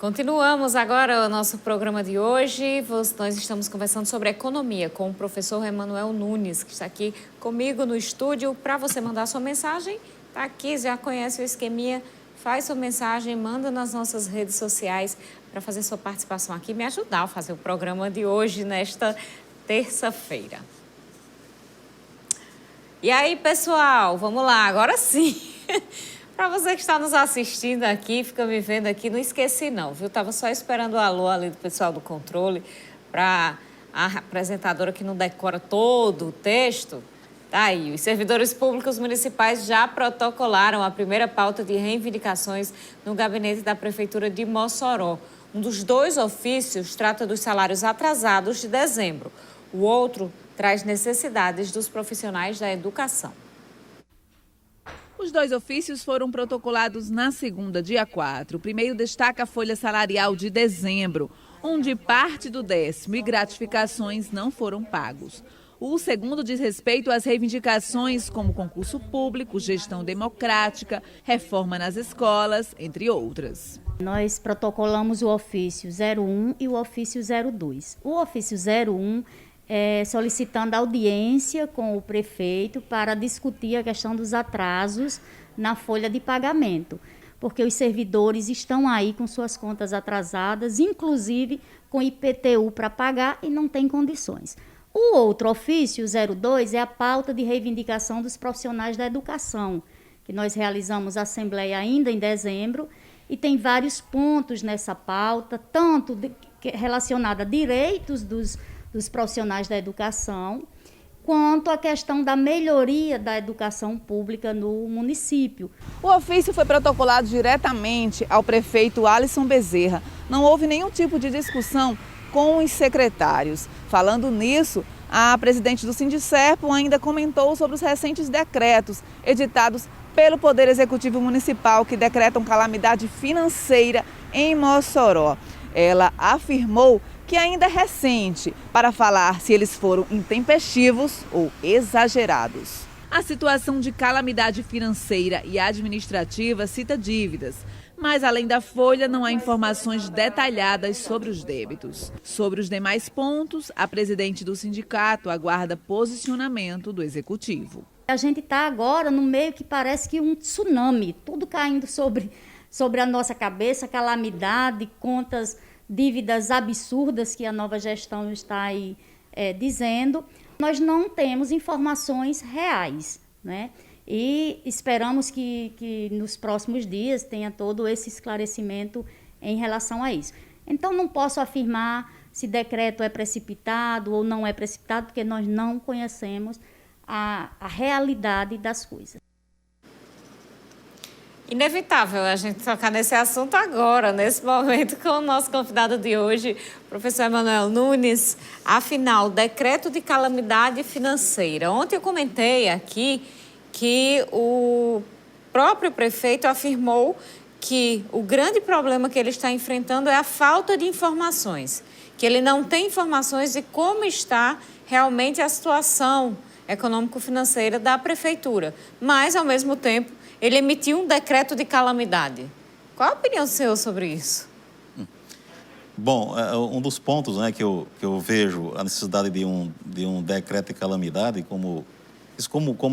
Continuamos agora o nosso programa de hoje. Nós estamos conversando sobre economia com o professor Emanuel Nunes, que está aqui comigo no estúdio. Para você mandar sua mensagem, está aqui, já conhece o esqueminha, faz sua mensagem, manda nas nossas redes sociais para fazer sua participação aqui e me ajudar a fazer o programa de hoje, nesta terça-feira. E aí, pessoal, vamos lá, agora sim. Para você que está nos assistindo aqui, fica me vendo aqui, não esqueci não, viu? Estava só esperando o alô ali do pessoal do controle para a apresentadora que não decora todo o texto. Tá aí, os servidores públicos municipais já protocolaram a primeira pauta de reivindicações no gabinete da Prefeitura de Mossoró. Um dos dois ofícios trata dos salários atrasados de dezembro. O outro traz necessidades dos profissionais da educação. Os dois ofícios foram protocolados na segunda, dia 4. O primeiro destaca a folha salarial de dezembro, onde parte do 10º e gratificações não foram pagos. O segundo diz respeito às reivindicações como concurso público, gestão democrática, reforma nas escolas, entre outras. Nós protocolamos o ofício 01 e o ofício 02. O ofício 01 solicitando audiência com o prefeito para discutir a questão dos atrasos na folha de pagamento, porque os servidores estão aí com suas contas atrasadas, inclusive com IPTU para pagar e não tem condições. O outro ofício, 02, é a pauta de reivindicação dos profissionais da educação, que nós realizamos a assembleia ainda em dezembro, e tem vários pontos nessa pauta, tanto relacionada a direitos dos profissionais da educação, quanto a questão da melhoria da educação pública no município. O ofício foi protocolado diretamente ao prefeito Alisson Bezerra. Não houve nenhum tipo de discussão com os secretários. Falando nisso, a presidente do Sindicerpo ainda comentou sobre os recentes decretos editados pelo Poder Executivo Municipal que decretam calamidade financeira em Mossoró. Ela afirmou que ainda é recente para falar se eles foram intempestivos ou exagerados. A situação de calamidade financeira e administrativa cita dívidas, mas além da folha não há informações detalhadas sobre os débitos. Sobre os demais pontos, a presidente do sindicato aguarda posicionamento do executivo. A gente está agora no meio que parece que um tsunami, tudo caindo sobre a nossa cabeça, calamidade, contas, dívidas absurdas que a nova gestão está aí dizendo. Nós não temos informações reais, né? E esperamos que nos próximos dias tenha todo esse esclarecimento em relação a isso. Então, não posso afirmar se decreto é precipitado ou não é precipitado, porque nós não conhecemos a realidade das coisas. Inevitável a gente tocar nesse assunto agora, nesse momento, com o nosso convidado de hoje, professor Emanuel Nunes. Afinal, decreto de calamidade financeira. Ontem eu comentei aqui que o próprio prefeito afirmou que o grande problema que ele está enfrentando é a falta de informações, que ele não tem informações de como está realmente a situação econômico-financeira da prefeitura, mas, ao mesmo tempo, ele emitiu um decreto de calamidade. Qual a opinião senhor sobre isso? Bom, um dos pontos, né, que eu vejo a necessidade de um decreto de calamidade, como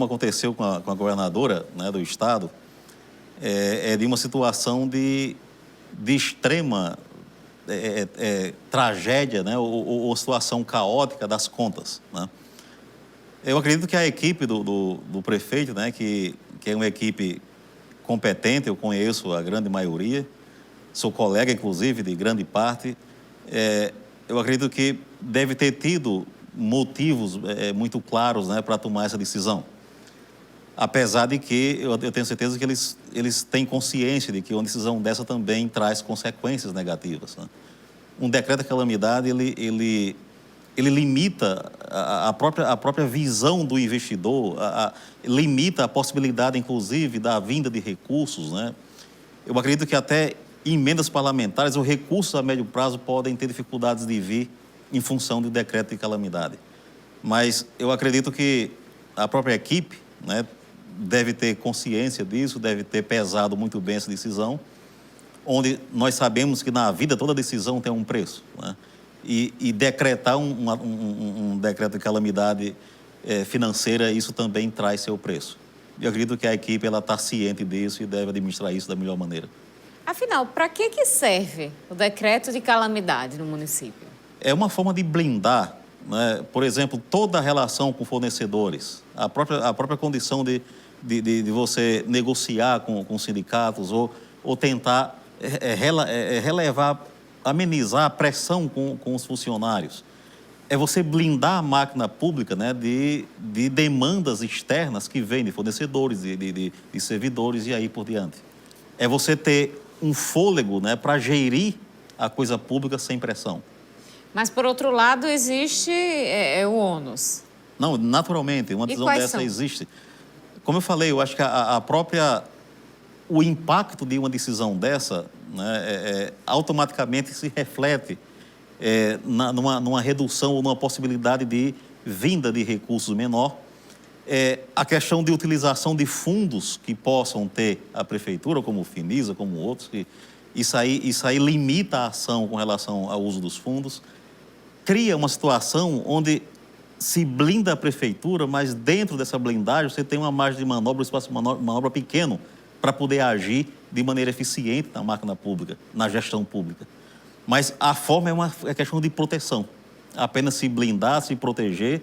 aconteceu com a governadora, né, do estado, é de uma situação de extrema tragédia, né, ou situação caótica das contas, né? Eu acredito que a equipe do prefeito, né, que é uma equipe competente, eu conheço a grande maioria, sou colega, inclusive, de grande parte, eu acredito que deve ter tido motivos muito claros, né, para tomar essa decisão. Apesar de que eu tenho certeza que eles têm consciência de que uma decisão dessa também traz consequências negativas, né? Um decreto de calamidade, ele limita a própria visão do investidor, limita a possibilidade, inclusive, da vinda de recursos, né? Eu acredito que até emendas parlamentares ou recursos a médio prazo podem ter dificuldades de vir em função do decreto de calamidade. Mas eu acredito que a própria equipe, né, deve ter consciência disso, deve ter pesado muito bem essa decisão, onde nós sabemos que na vida toda decisão tem um preço, né? E decretar um decreto de calamidade financeira, isso também traz seu preço. Eu acredito que a equipe está ciente disso e deve administrar isso da melhor maneira. Afinal, para que serve o decreto de calamidade no município? É uma forma de blindar, né? Por exemplo, toda a relação com fornecedores, a própria condição de você negociar com sindicatos ou tentar relevar, amenizar a pressão com os funcionários. É você blindar a máquina pública, né, de demandas externas que vêm de fornecedores, de servidores e aí por diante. É você ter um fôlego, né, para gerir a coisa pública sem pressão. Mas, por outro lado, existe o ônus. Não, naturalmente, uma decisão dessa existe. Como eu falei, eu acho que o impacto de uma decisão dessa, né, automaticamente se reflete numa redução ou numa possibilidade de vinda de recursos menor. A questão de utilização de fundos que possam ter a prefeitura, como o Finisa, como outros, isso aí limita a ação com relação ao uso dos fundos. Cria uma situação onde se blinda a prefeitura, mas dentro dessa blindagem você tem uma margem de manobra, um espaço de manobra pequeno para poder agir de maneira eficiente na máquina pública, na gestão pública. Mas a forma é questão de proteção. Apenas se blindar, se proteger,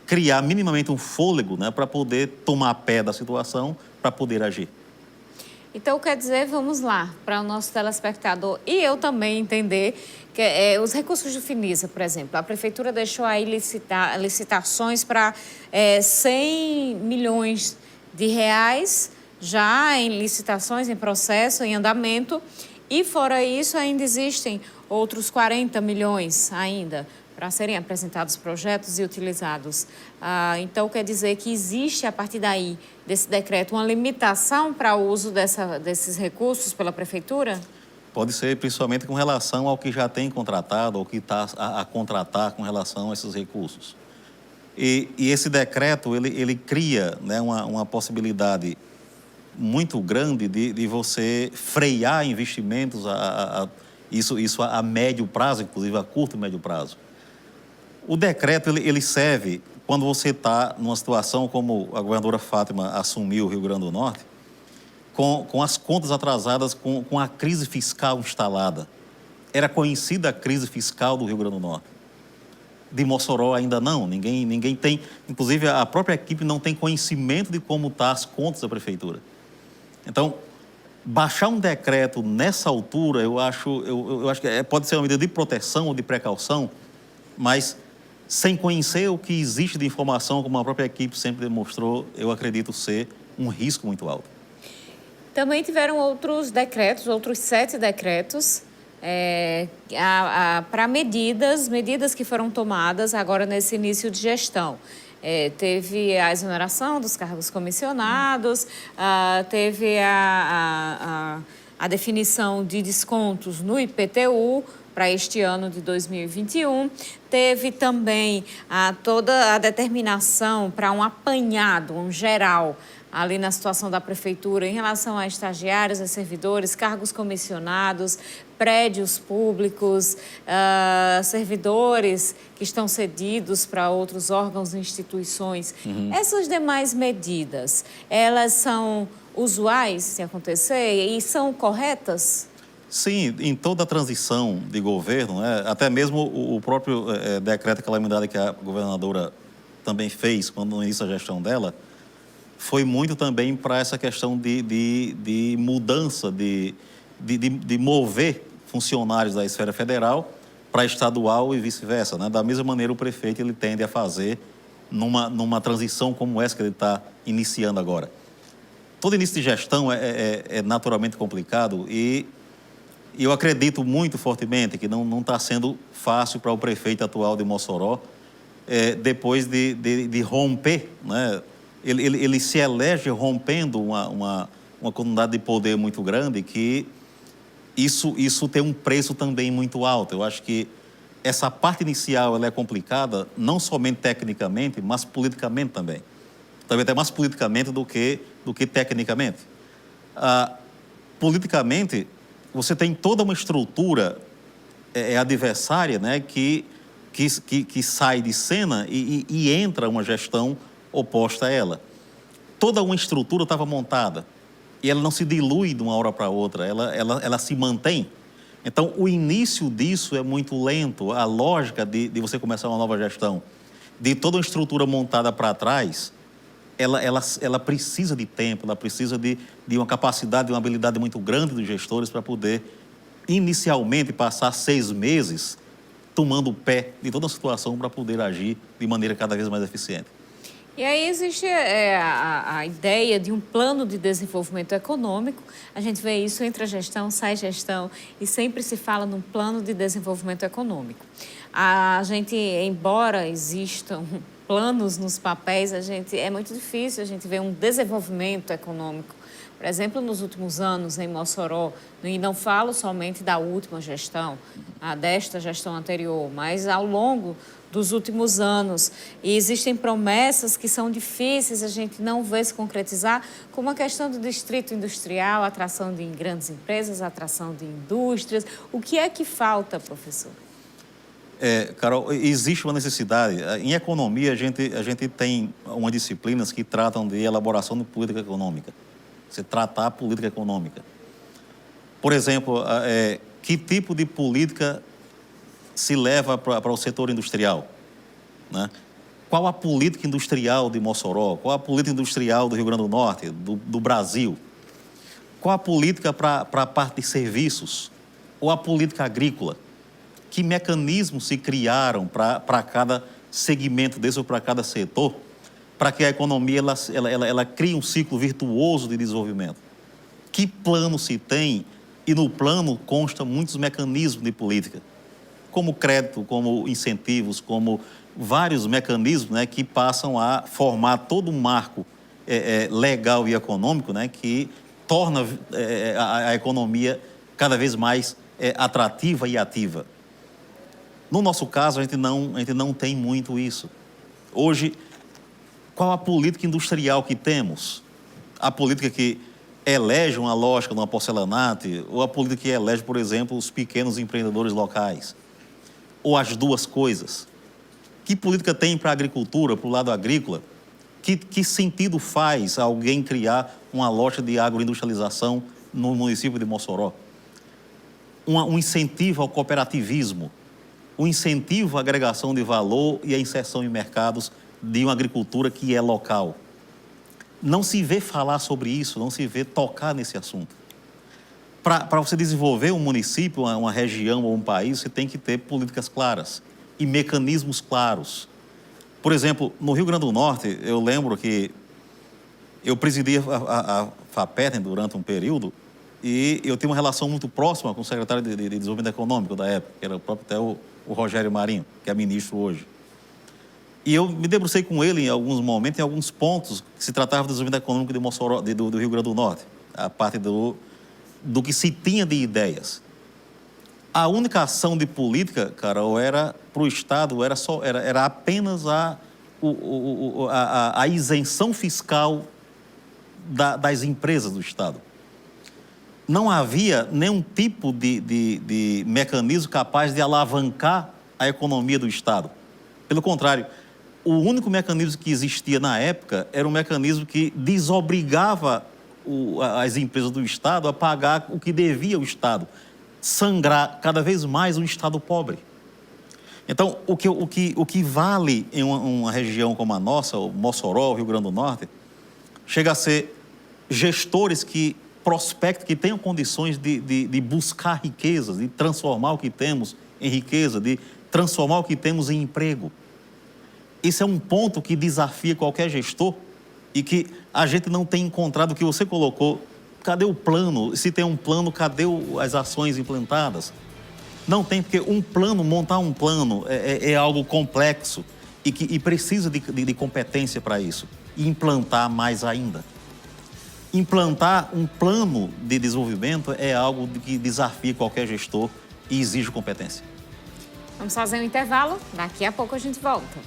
criar minimamente um fôlego, né, para poder tomar pé da situação, para poder agir. Então, quer dizer, vamos lá, para o nosso telespectador e eu também entender que os recursos do Finisa, por exemplo, a prefeitura deixou aí licitações para 100 milhões de reais já em licitações, em processo, em andamento, e fora isso ainda existem outros 40 milhões ainda para serem apresentados projetos e utilizados. Então, quer dizer que existe, a partir daí, desse decreto, uma limitação para o uso desses recursos pela Prefeitura? Pode ser, principalmente com relação ao que já tem contratado ou que está a contratar com relação a esses recursos. E esse decreto, ele cria, né, uma possibilidade muito grande de você frear investimentos, isso a médio prazo, inclusive a curto e médio prazo. O decreto, ele serve quando você está numa situação como a governadora Fátima assumiu o Rio Grande do Norte, com as contas atrasadas, com a crise fiscal instalada. Era conhecida a crise fiscal do Rio Grande do Norte. De Mossoró ainda não, ninguém tem, inclusive a própria equipe não tem conhecimento de como estão as contas da prefeitura. Então, baixar um decreto nessa altura, eu acho que pode ser uma medida de proteção ou de precaução, mas sem conhecer o que existe de informação, como a própria equipe sempre demonstrou, eu acredito ser um risco muito alto. Também tiveram outros decretos, outros 7 decretos, para medidas que foram tomadas agora nesse início de gestão. Teve a exoneração dos cargos comissionados, teve a definição de descontos no IPTU para este ano de 2021. Teve também toda a determinação para um apanhado, um geral, ali na situação da prefeitura em relação a estagiários, a servidores, cargos comissionados, prédios públicos, servidores que estão cedidos para outros órgãos e instituições. Essas demais medidas, elas são usuais se acontecer e são corretas? Sim, em toda a transição de governo, né, até mesmo o próprio decreto de calamidade que a governadora também fez quando no início da gestão dela, foi muito também para essa questão de mudança, de mover funcionários da esfera federal para estadual e vice-versa, né? Da mesma maneira, o prefeito ele tende a fazer numa transição como essa que ele está iniciando agora. Todo início de gestão é naturalmente complicado e eu acredito muito fortemente que não está sendo fácil para o prefeito atual de Mossoró, depois de romper, né? Ele se elege rompendo uma comunidade de poder muito grande, que isso tem um preço também muito alto. Eu acho que essa parte inicial ela é complicada, não somente tecnicamente, mas politicamente também. Talvez até mais politicamente do que tecnicamente. Politicamente, você tem toda uma estrutura adversária, né, que sai de cena e entra uma gestão oposta a ela. Toda uma estrutura estava montada e ela não se dilui de uma hora para outra, ela se mantém. Então, o início disso é muito lento, a lógica de você começar uma nova gestão, de toda uma estrutura montada para trás, ela precisa de tempo, ela precisa de uma capacidade, de uma habilidade muito grande dos gestores para poder, inicialmente, passar 6 meses tomando o pé de toda a situação para poder agir de maneira cada vez mais eficiente. E aí existe a ideia de um plano de desenvolvimento econômico. A gente vê isso, entra gestão, sai gestão, e sempre se fala num plano de desenvolvimento econômico. A gente, embora existam planos nos papéis, é muito difícil a gente ver um desenvolvimento econômico. Por exemplo, nos últimos anos em Mossoró, e não falo somente da última gestão, desta gestão anterior, mas ao longo dos últimos anos. E existem promessas que são difíceis a gente não ver se concretizar, como a questão do distrito industrial, a atração de grandes empresas, a atração de indústrias. O que é que falta, professor? Carol, existe uma necessidade. Em economia, a gente tem umas disciplinas que tratam de elaboração de política econômica. Você tratar a política econômica. Por exemplo, que tipo de política se leva para o setor industrial, né? Qual a política industrial de Mossoró? Qual a política industrial do Rio Grande do Norte, do Brasil? Qual a política para a parte de serviços? Ou a política agrícola? Que mecanismos se criaram para cada segmento desse ou para cada setor, para que a economia ela crie um ciclo virtuoso de desenvolvimento? Que plano se tem? E no plano consta muitos mecanismos de política, como crédito, como incentivos, como vários mecanismos, né, que passam a formar todo um marco legal e econômico, né, que torna a economia cada vez mais atrativa e ativa. No nosso caso, a gente não tem muito isso. Hoje, qual a política industrial que temos? A política que elege uma lógica numa porcelanate, ou a política que elege, por exemplo, os pequenos empreendedores locais? Ou as duas coisas? Que política tem para a agricultura, para o lado agrícola? Que sentido faz alguém criar uma loja de agroindustrialização no município de Mossoró? Um incentivo ao cooperativismo, um incentivo à agregação de valor e à inserção em mercados de uma agricultura que é local. Não se vê falar sobre isso, não se vê tocar nesse assunto. Para você desenvolver um município, uma região ou um país, você tem que ter políticas claras e mecanismos claros. Por exemplo, no Rio Grande do Norte, eu lembro que eu presidi a FAPETEM durante um período e eu tinha uma relação muito próxima com o secretário de Desenvolvimento Econômico da época, que era o próprio até o Rogério Marinho, que é ministro hoje. E eu me debrucei com ele em alguns momentos, em alguns pontos, que se tratava do desenvolvimento econômico de Mossoró, do Rio Grande do Norte, a parte do que se tinha de ideias. A única ação de política, Carol, era para o Estado, era apenas a isenção fiscal das empresas do Estado. Não havia nenhum tipo de mecanismo capaz de alavancar a economia do Estado. Pelo contrário, o único mecanismo que existia na época era um mecanismo que desobrigava as empresas do Estado a pagar o que devia o Estado, sangrar cada vez mais um Estado pobre. Então, o que vale em uma região como a nossa, o Mossoró, o Rio Grande do Norte, chega a ser gestores que prospectam, que tenham condições de buscar riquezas, de transformar o que temos em riqueza, de transformar o que temos em emprego. Esse é um ponto que desafia qualquer gestor e que a gente não tem encontrado o que você colocou. Cadê o plano? Se tem um plano, cadê as ações implantadas? Não tem, porque montar um plano é algo complexo e precisa de competência para isso. E implantar mais ainda. Implantar um plano de desenvolvimento é algo que desafia qualquer gestor e exige competência. Vamos fazer um intervalo, daqui a pouco a gente volta.